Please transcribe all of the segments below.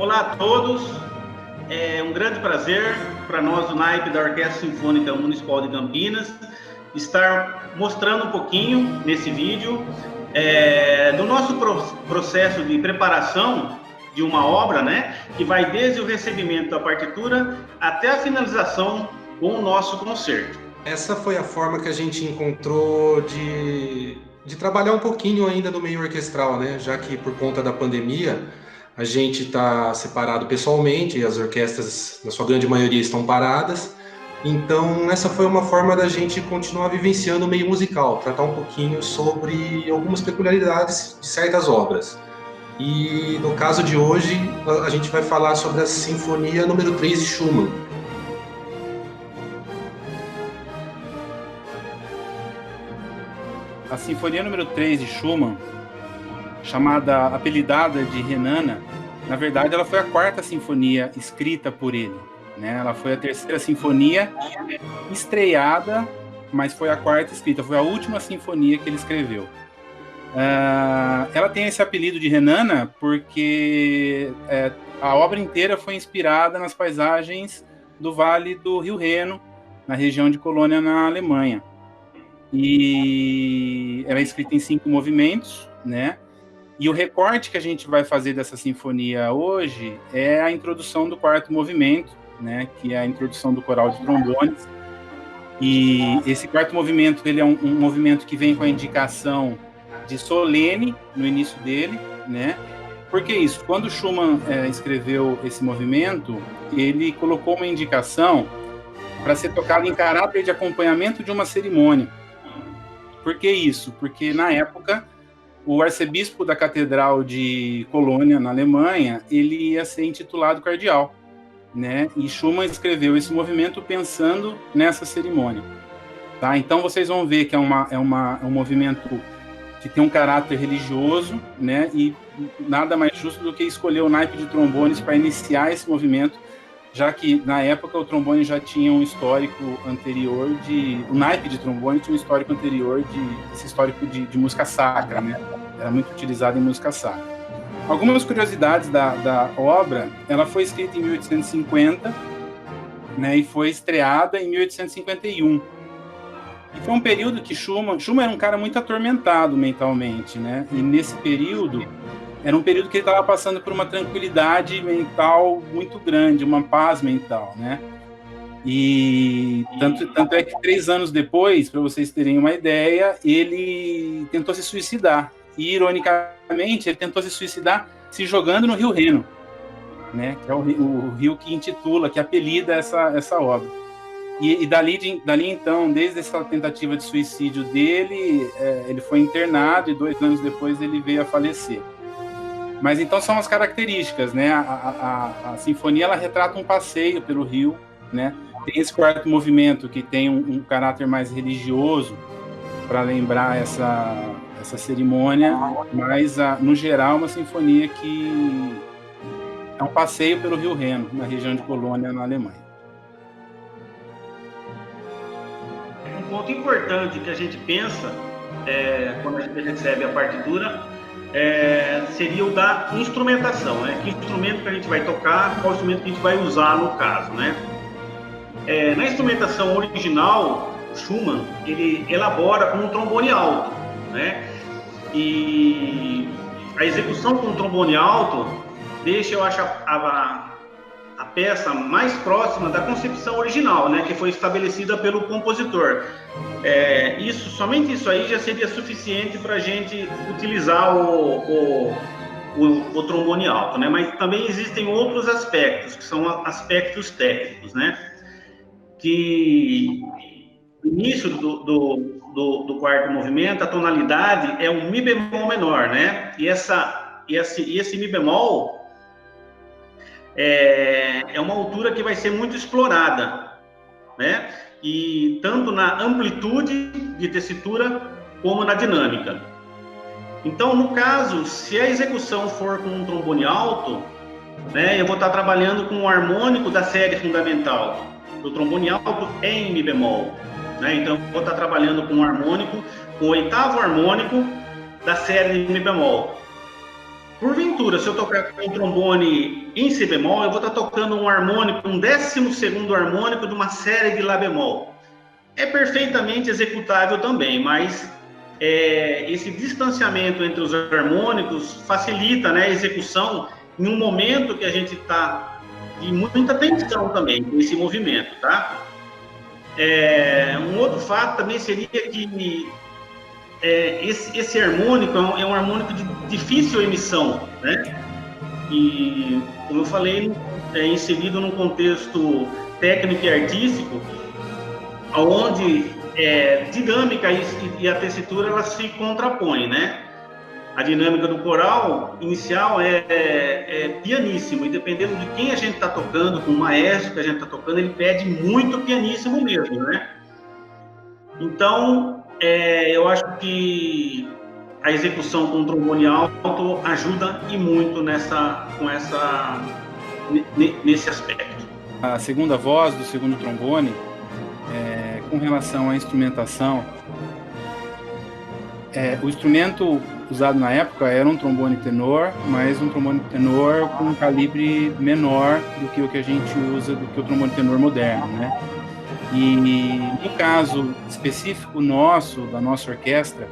Olá a todos, é um grande prazer para nós do naipe da Orquestra Sinfônica Municipal de Campinas estar mostrando um pouquinho nesse vídeo do nosso processo de preparação de uma obra, né, que vai desde o recebimento da partitura até a finalização com o nosso concerto. Essa foi a forma que a gente encontrou de trabalhar um pouquinho ainda no meio orquestral, né? Já que por conta da pandemia a gente está separado pessoalmente e as orquestras, na sua grande maioria, estão paradas. Então essa foi uma forma da gente continuar vivenciando o meio musical, tratar um pouquinho sobre algumas peculiaridades de certas obras. E no caso de hoje a gente vai falar sobre a Sinfonia número 3 de Schumann. A Sinfonia número 3 de Schumann, apelidada de Renana, na verdade ela foi a quarta sinfonia escrita por ele, né? Ela foi a terceira sinfonia estreada, mas foi a quarta escrita, foi a última sinfonia que ele escreveu. Ela tem esse apelido de Renana porque a obra inteira foi inspirada nas paisagens do Vale do Rio Reno, na região de Colônia, na Alemanha. E ela é escrita em 5 movimentos, né? E o recorte que a gente vai fazer dessa sinfonia hoje é a introdução do 4º movimento, né? Que é a introdução do coral de trombones. E esse 4º movimento, ele é um movimento que vem com a indicação de solene no início dele, né? Por que isso? Quando Schumann escreveu esse movimento, ele colocou uma indicação para ser tocado em caráter de acompanhamento de uma cerimônia. Por que isso? Porque, na época, o arcebispo da Catedral de Colônia, na Alemanha, ele ia ser intitulado cardeal, né? E Schumann escreveu esse movimento pensando nessa cerimônia. Tá? Então, vocês vão ver que é um movimento que tem um caráter religioso, né? E nada mais justo do que escolher o naipe de trombones para iniciar esse movimento, já que, na época, o trombone já tinha um histórico anterior o naipe de trombone tinha um histórico anterior esse histórico de música sacra, né? Era muito utilizado em música sacra. Algumas curiosidades da obra: ela foi escrita em 1850, né? E foi estreada em 1851. E foi um período que Schumann era um cara muito atormentado mentalmente, né? E nesse período, era um período que ele estava passando por uma tranquilidade mental muito grande, uma paz mental, né? E tanto é que 3 anos depois, para vocês terem uma ideia, ele tentou se suicidar. E, ironicamente, ele tentou se suicidar se jogando no Rio Reno, né? Que é o rio que intitula, que apelida essa obra. E dali então, desde essa tentativa de suicídio dele, ele foi internado e 2 anos depois ele veio a falecer. Mas então são as características, né? A sinfonia, ela retrata um passeio pelo rio, né? Tem esse 4º movimento que tem um caráter mais religioso para lembrar essa cerimônia, mas no geral uma sinfonia que é um passeio pelo Rio Reno, na região de Colônia, na Alemanha. Um ponto importante que a gente pensa quando a gente recebe a partitura seria o da instrumentação, né? Que instrumento que a gente vai tocar, qual instrumento que a gente vai usar no caso, né? Na instrumentação original, Schumann, ele elabora um trombone alto, né? E a execução com o trombone alto deixa, eu acho, a peça mais próxima da concepção original, né? Que foi estabelecida pelo compositor. Somente isso aí já seria suficiente para a gente utilizar o trombone alto, né? Mas também existem outros aspectos, que são aspectos técnicos, né? Que no início do 4º movimento, a tonalidade é um Mi bemol menor, né? E esse Mi bemol é uma altura que vai ser muito explorada, né? E tanto na amplitude de tessitura como na dinâmica. Então, no caso, se a execução for com um trombone alto, né, eu vou estar trabalhando com o harmônico da série fundamental do trombone alto em Mi bemol, né? Então, eu vou estar trabalhando com o harmônico, com o 8º harmônico da série de Mi bemol. Porventura, se eu tocar com um trombone em Si bemol, eu vou estar tocando um harmônico, um 12º harmônico de uma série de Lá bemol. É perfeitamente executável também, mas esse distanciamento entre os harmônicos facilita, né, a execução em um momento que a gente está de muita tensão também, com esse movimento, tá? Um outro fato também seria que esse harmônico é um harmônico de difícil emissão, né? E, como eu falei, é inserido num contexto técnico e artístico, onde dinâmica e a tessitura elas se contrapõem, né? A dinâmica do coral inicial é pianíssimo, e dependendo de quem a gente está tocando, com o maestro que a gente está tocando, ele pede muito pianíssimo mesmo, né? Então, eu acho que a execução com trombone alto ajuda e muito nesse aspecto. A segunda voz do segundo trombone, com relação à instrumentação, o instrumento usado na época era um trombone tenor, mas um trombone tenor com um calibre menor do que o que a gente usa, do que o trombone tenor moderno, né? E no caso específico nosso, da nossa orquestra,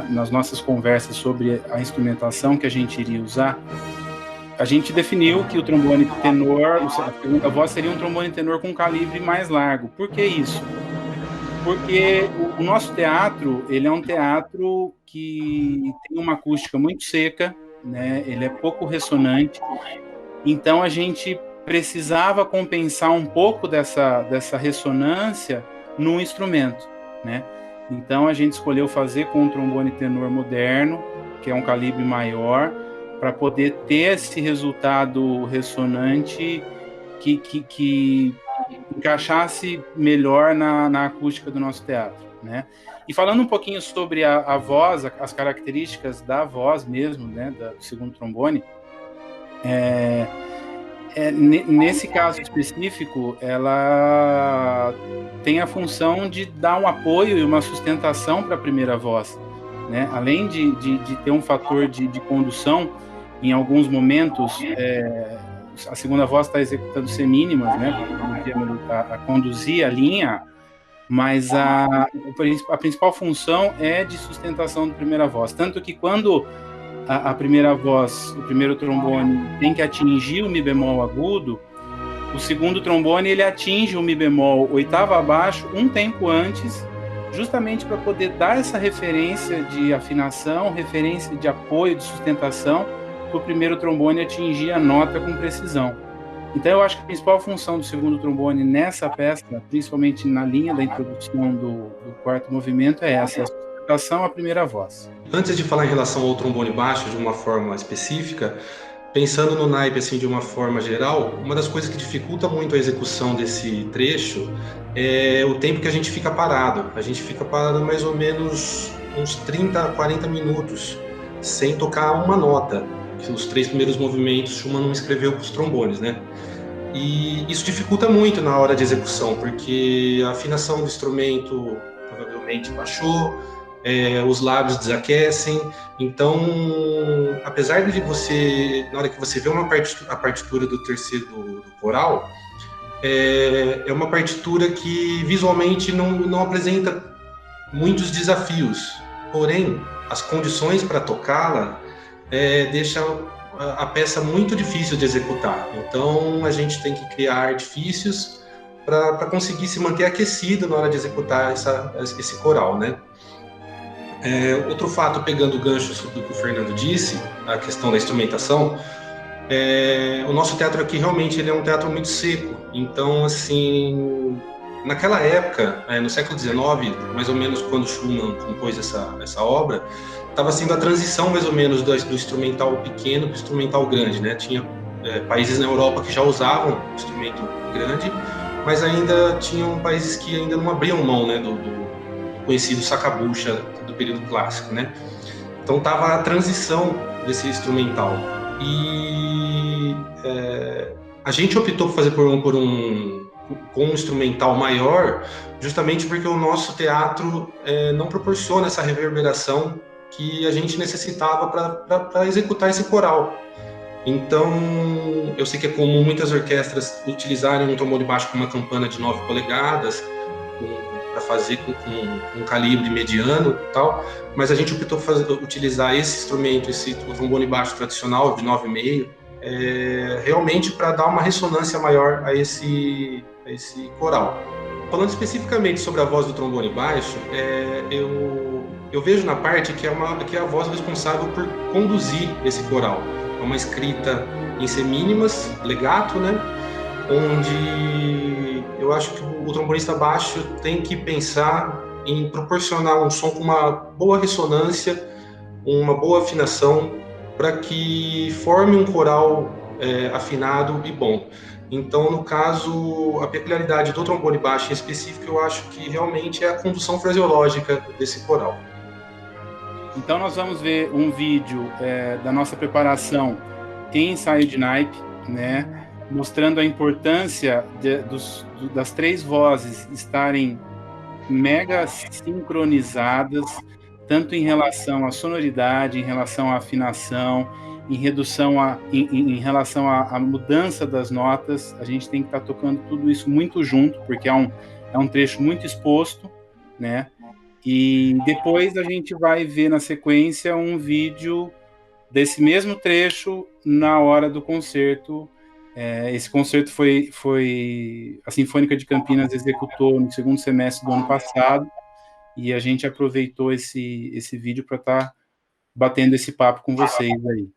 nas nossas conversas sobre a instrumentação que a gente iria usar, a gente definiu que o trombone tenor, a segunda voz, seria um trombone tenor com calibre mais largo. Por que isso? Porque o nosso teatro, ele é um teatro que tem uma acústica muito seca, né? Ele é pouco ressonante, então a gente precisava compensar um pouco dessa ressonância no instrumento, né? Então a gente escolheu fazer com um trombone tenor moderno, que é um calibre maior, para poder ter esse resultado ressonante que encaixasse melhor na acústica do nosso teatro, né? E falando um pouquinho sobre a voz, as características da voz mesmo, né, do segundo trombone, nesse caso específico, ela tem a função de dar um apoio e uma sustentação para a primeira voz, né? Além de ter um fator de condução, em alguns momentos, a segunda voz está executando semínimas, né, a conduzir a linha, mas a principal função é de sustentação da primeira voz. Tanto que quando a primeira voz, o primeiro trombone, tem que atingir o Mi bemol agudo, o segundo trombone ele atinge o Mi bemol oitava abaixo um tempo antes, justamente para poder dar essa referência de afinação, referência de apoio, de sustentação, para o primeiro trombone atingir a nota com precisão. Então eu acho que a principal função do segundo trombone nessa peça, principalmente na linha da introdução do quarto movimento, é essa, a sustentação à primeira voz. Antes de falar em relação ao trombone baixo de uma forma específica, pensando no naipe assim de uma forma geral, uma das coisas que dificulta muito a execução desse trecho é o tempo que a gente fica parado. A gente fica parado mais ou menos uns 30 a 40 minutos sem tocar uma nota, que os 3 primeiros movimentos Schumann não escreveu para os trombones, né? E isso dificulta muito na hora de execução, porque a afinação do instrumento provavelmente baixou, os lábios desaquecem. Então, apesar de você, na hora que você vê a partitura do terceiro do coral, é uma partitura que visualmente não apresenta muitos desafios, porém as condições para tocá-la deixa a peça muito difícil de executar. Então a gente tem que criar artifícios para conseguir se manter aquecido na hora de executar esse coral, né? Outro fato, pegando o gancho do que o Fernando disse, a questão da instrumentação, o nosso teatro aqui realmente ele é um teatro muito seco. Então, assim, naquela época, no século XIX, mais ou menos quando Schumann compôs essa obra, estava sendo a transição mais ou menos do instrumental pequeno para o instrumental grande, né? Tinha países na Europa que já usavam instrumento grande, mas ainda tinham países que ainda não abriam mão, né, do conhecido sacabucha do período clássico, né? Então estava a transição desse instrumental e a gente optou por fazer com um instrumental maior, justamente porque o nosso teatro não proporciona essa reverberação que a gente necessitava para executar esse coral. Então, eu sei que é comum muitas orquestras utilizarem um trombone baixo com uma campana de 9 polegadas, para fazer com um calibre mediano e tal, mas a gente optou utilizar esse instrumento, o trombone baixo tradicional de 9,5, realmente para dar uma ressonância maior a esse coral. Falando especificamente sobre a voz do trombone baixo, eu vejo na parte que é a voz responsável por conduzir esse coral. É uma escrita em semínimas, legato, né? Onde eu acho que o trombonista baixo tem que pensar em proporcionar um som com uma boa ressonância, uma boa afinação, para que forme um coral afinado e bom. Então, no caso, a peculiaridade do trombone baixo em específico, eu acho que realmente é a condução fraseológica desse coral. Então, nós vamos ver um vídeo da nossa preparação em ensaio de naipe, né, mostrando a importância das 3 vozes estarem mega sincronizadas, tanto em relação à sonoridade, em relação à afinação, em relação à mudança das notas. A gente tem que estar tocando tudo isso muito junto, porque é um trecho muito exposto, né? E depois a gente vai ver na sequência um vídeo desse mesmo trecho na hora do concerto. Esse concerto foi a Sinfônica de Campinas executou no segundo semestre do ano passado, e a gente aproveitou esse vídeo para estar batendo esse papo com vocês aí.